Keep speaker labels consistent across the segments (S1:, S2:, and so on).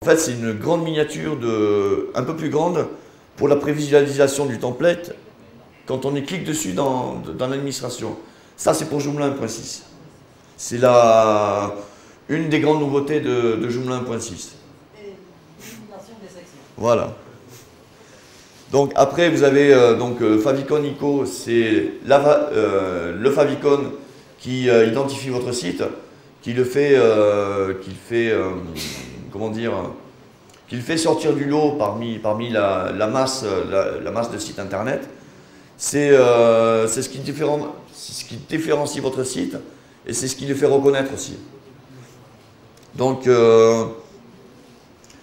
S1: En fait, c'est une grande miniature, un peu plus grande, pour la prévisualisation du template quand on clique dessus dans l'administration. Ça, c'est pour Joomla 1.6. C'est une des grandes nouveautés de Joomla 1.6.
S2: Et l'élimination des sections.
S1: Voilà. Donc après, vous avez Favicon ICO, c'est le favicon qui identifie votre site, qui le fait, qu'il fait sortir du lot parmi la masse de sites internet. C'est ce qui différencie votre site et c'est ce qui le fait reconnaître aussi. Donc, il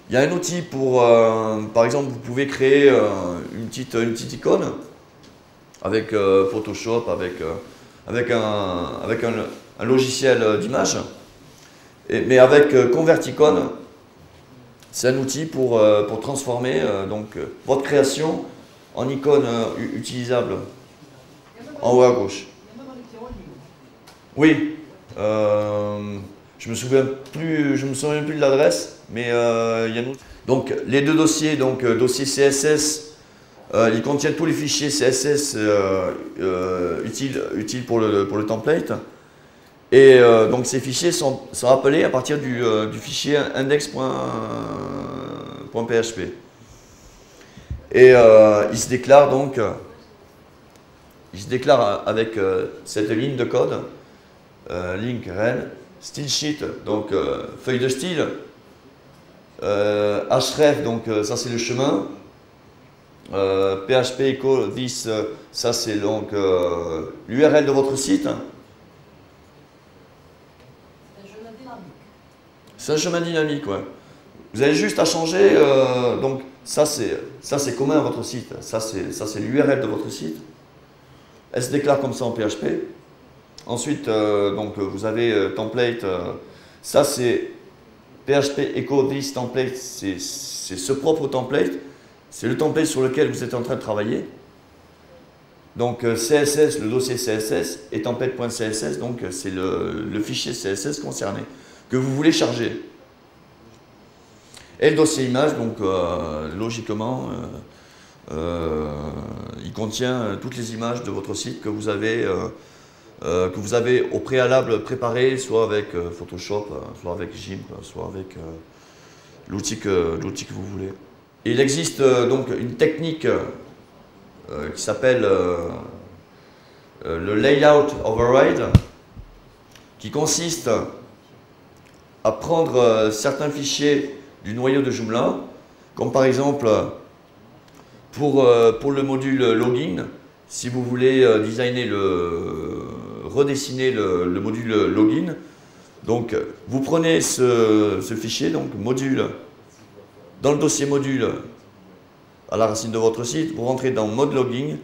S1: y a un outil pour, par exemple, vous pouvez créer une petite icône avec Photoshop, avec un logiciel d'image. Mais avec Converticon, c'est un outil pour transformer votre création en icône utilisable en haut à gauche. Oui, je me souviens plus de l'adresse, mais il y a un outil. Donc les deux dossiers, dossier CSS, ils contiennent tous les fichiers CSS utiles pour le template. Et donc ces fichiers sont appelés à partir du fichier index.php. Et il se déclare avec cette ligne de code, link rel, style sheet, donc feuille de style, href, donc ça c'est le chemin, php echo this, ça c'est donc l'URL de votre site. C'est un chemin dynamique, ouais. Vous avez juste à changer, donc ça c'est commun à votre site, ça c'est l'URL de votre site. Elle se déclare comme ça en PHP. Ensuite, vous avez template, ça c'est PHP echo this template, c'est ce propre template, c'est le template sur lequel vous êtes en train de travailler. Donc CSS, le dossier CSS et template.css, donc c'est le fichier CSS concerné que vous voulez charger. Et le dossier image, donc logiquement, il contient toutes les images de votre site que vous avez au préalable préparées, soit avec Photoshop, soit avec GIMP, soit avec l'outil que vous voulez. Et il existe donc une technique qui s'appelle le layout override, qui consiste à prendre certains fichiers du noyau de Joomla, comme par exemple pour le module login, si vous voulez redessiner le module login, donc vous prenez ce fichier, donc module, dans le dossier module à la racine de votre site, vous rentrez dans mode login,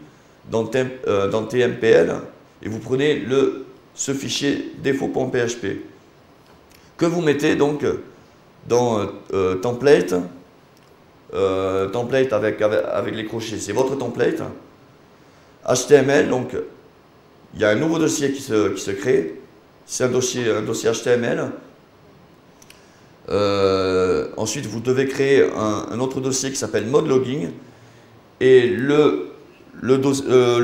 S1: dans TMPL, et vous prenez ce fichier défaut.php que vous mettez donc dans template, template avec les crochets, c'est votre template, HTML, donc il y a un nouveau dossier qui se crée, c'est un dossier HTML. Ensuite, vous devez créer un autre dossier qui s'appelle mode login, et le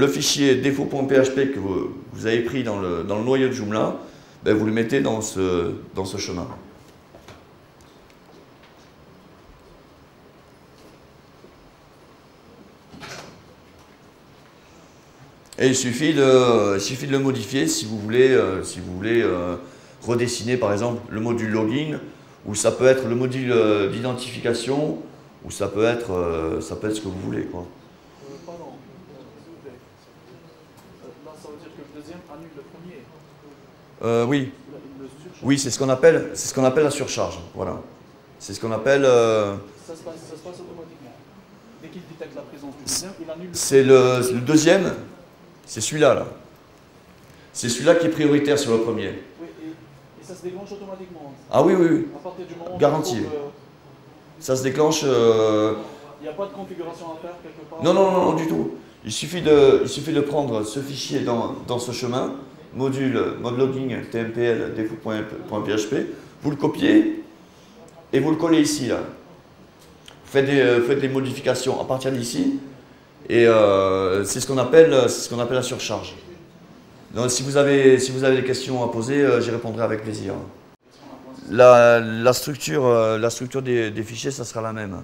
S1: fichier défaut.php que vous avez pris dans le noyau de Joomla, ben vous le mettez dans ce chemin. Et il suffit de le modifier si vous voulez redessiner par exemple le module login, ou ça peut être le module d'identification, ou ça peut être ce que vous voulez, quoi.
S3: Pardon, là ça veut dire que le deuxième annule le premier.
S1: Oui. Oui, c'est ce qu'on appelle la surcharge. Voilà. C'est ce qu'on appelle.
S3: Ça se passe automatiquement. Dès qu'il détecte la présence du deuxième, il annule le premier.
S1: C'est le deuxième. C'est celui-là, là. C'est celui-là qui est prioritaire sur le premier.
S3: Oui, et ça se déclenche automatiquement.
S1: Ah oui, oui, oui.
S3: À partir du moment où
S1: garanti. Ça se déclenche.
S3: Il n'y a pas de configuration à faire quelque part.
S1: Non, du tout. Il suffit de prendre ce fichier dans ce chemin, mode login, tmpl, défaut.php, vous le copiez et vous le collez ici, là. faites des modifications à partir d'ici. Et c'est ce qu'on appelle la surcharge. Donc, si vous avez des questions à poser, j'y répondrai avec plaisir. La structure des fichiers, ça sera la même.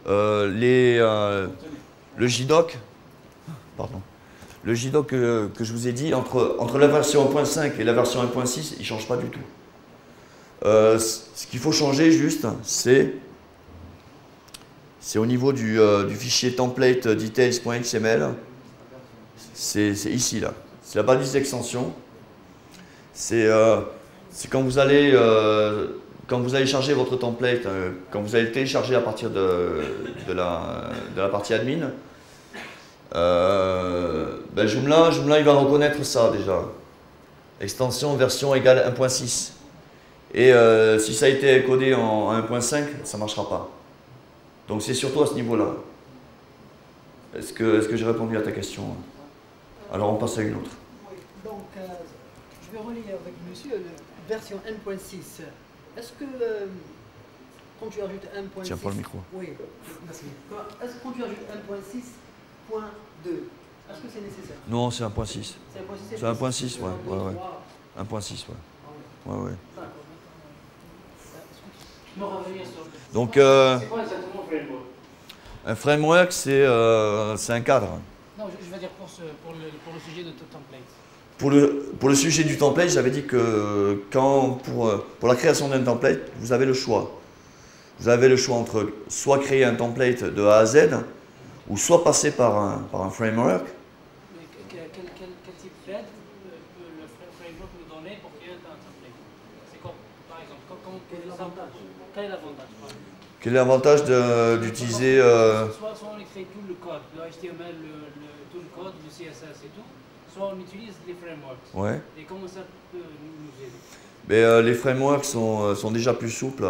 S1: Le JDoc, pardon. Le JDoc que je vous ai dit, entre la version 1.5 et la version 1.6, il ne change pas du tout. Ce qu'il faut changer juste, c'est au niveau du fichier template details.xml. C'est ici, là. C'est la balise d'extension. C'est quand vous allez charger votre template, quand vous allez le télécharger à partir de la partie admin, Joomla, il va reconnaître ça déjà. Extension version égale 1.6. Et si ça a été codé en 1.5, ça ne marchera pas. Donc c'est surtout à ce niveau-là. Est-ce que j'ai répondu à ta question? Alors on passe à une autre.
S2: Oui, donc je vais relier avec monsieur la version 1.6. Est-ce que quand tu ajoutes 1.6...
S1: Tiens pas le micro.
S2: Oui, merci. Est-ce que quand tu ajoutes 1.6.2, est-ce que c'est nécessaire?
S1: Non, c'est 1.6. C'est 1.6, ouais. 1.6, ouais. Ouais. Donc,
S4: c'est quoi exactement un framework?
S1: un framework, c'est un cadre.
S4: Non, je veux dire pour le sujet de ton template.
S1: Pour le sujet du template, j'avais dit que pour la création d'un template, vous avez le choix. Vous avez le choix entre soit créer un template de A à Z, ou soit passer par un framework.
S4: Mais quel type d'aide peut le framework nous donner pour créer un template? C'est quoi, par exemple? Quel est l'avantage?
S1: Quel est l'avantage d'utiliser
S4: Soit on écrit tout le code, le HTML, tout le code, le CSS et tout, soit on utilise les frameworks.
S1: Ouais.
S4: Et comment ça peut nous aider?
S1: Mais, les frameworks sont déjà plus souples.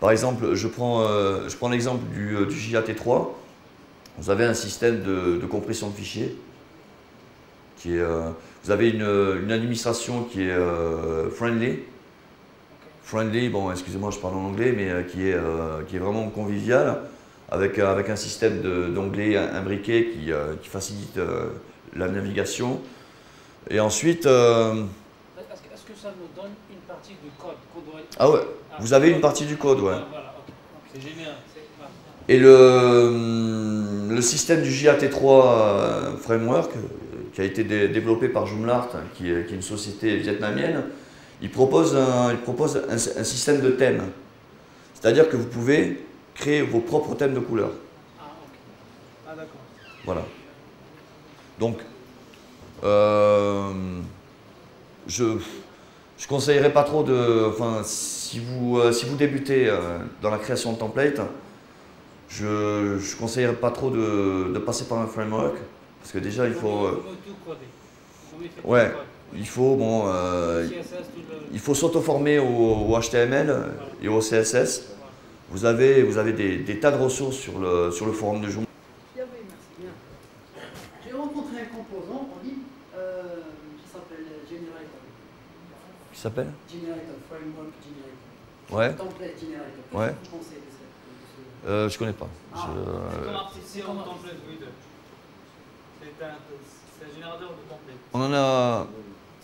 S1: Par exemple, je prends l'exemple du JAT3. Vous avez un système de compression de fichiers. Vous avez une administration qui est friendly. Friendly, bon, excusez-moi, je parle en anglais, mais qui est vraiment convivial, avec un système d'onglets imbriqués qui facilite la navigation. Et ensuite...
S4: Est-ce que ça nous donne une partie du code qu'on doit...
S1: Ah ouais, vous avez une partie du code, ouais.
S4: Voilà, ok. C'est génial.
S1: Et le système du JAT3 Framework, qui a été développé par Joomla, qui est une société vietnamienne, il propose un système de thèmes. C'est-à-dire que vous pouvez créer vos propres thèmes de couleurs.
S4: Ah, ok. Ah, d'accord.
S1: Voilà. Donc, je conseillerais pas trop enfin, si vous débutez dans la création de template, je conseillerais pas trop de passer par un framework, parce que déjà il faut...
S4: tout coder.
S1: Ouais, il faut, il faut s'auto-former au HTML et au CSS. Vous avez des tas de ressources sur le forum de Joomla.
S2: Merci bien. J'ai rencontré un composant en ligne qui s'appelle Generator.
S1: Qui s'appelle
S2: Generator, Framework Generator.
S1: Ouais.
S2: Template Generator.
S1: Ouais.
S2: Qu'est-ce que vous pensez de ça?
S1: Je connais pas.
S3: C'est un template reader. C'est un générateur de template.
S1: On en a...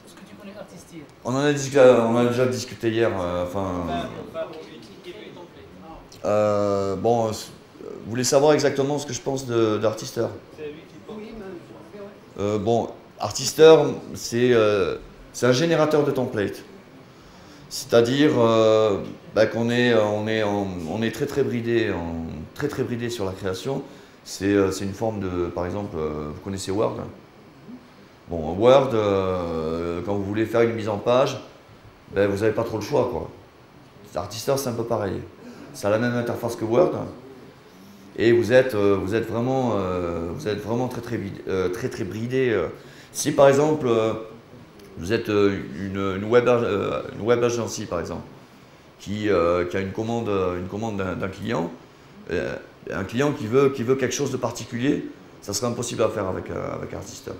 S4: Est-ce que tu connais Artistier?
S1: On en a déjà discuté hier. Bon, vous voulez savoir exactement ce que je pense d'Artister?
S2: Oui, mais...
S1: Bon, Artister, c'est un générateur de templates. C'est-à-dire qu'on est très bridé, très bridé sur la création. C'est une forme de, par exemple, vous connaissez Word? Bon, Word, quand vous voulez faire une mise en page, vous n'avez pas trop le choix, quoi. Artister, c'est un peu pareil. Ça a la même interface que Word, et vous êtes vraiment très bridé. Si par exemple vous êtes une web agency par exemple, qui a une commande d'un client, un client qui veut quelque chose de particulier, ça sera impossible à faire avec Artister.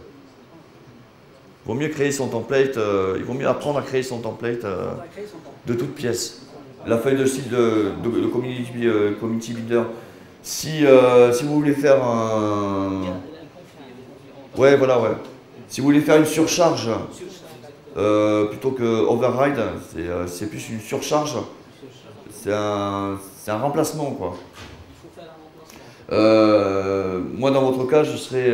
S1: Il vaut mieux créer son template, il vaut mieux apprendre à créer son template de toutes pièces. la feuille de style de community builder. Si vous voulez faire un... Ouais, voilà, ouais. Si vous voulez faire une surcharge, plutôt que override, c'est plus une surcharge. C'est un remplacement, quoi. Moi, dans votre cas, je serais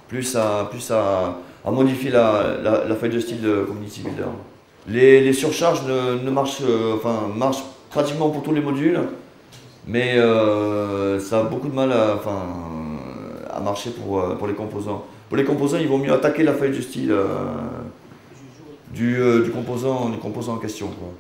S1: plus à modifier la feuille de style de community builder. Les surcharges marchent pratiquement pour tous les modules, mais ça a beaucoup de mal à marcher pour les composants. Pour les composants, il vaut mieux attaquer la feuille de style du composant en question, quoi.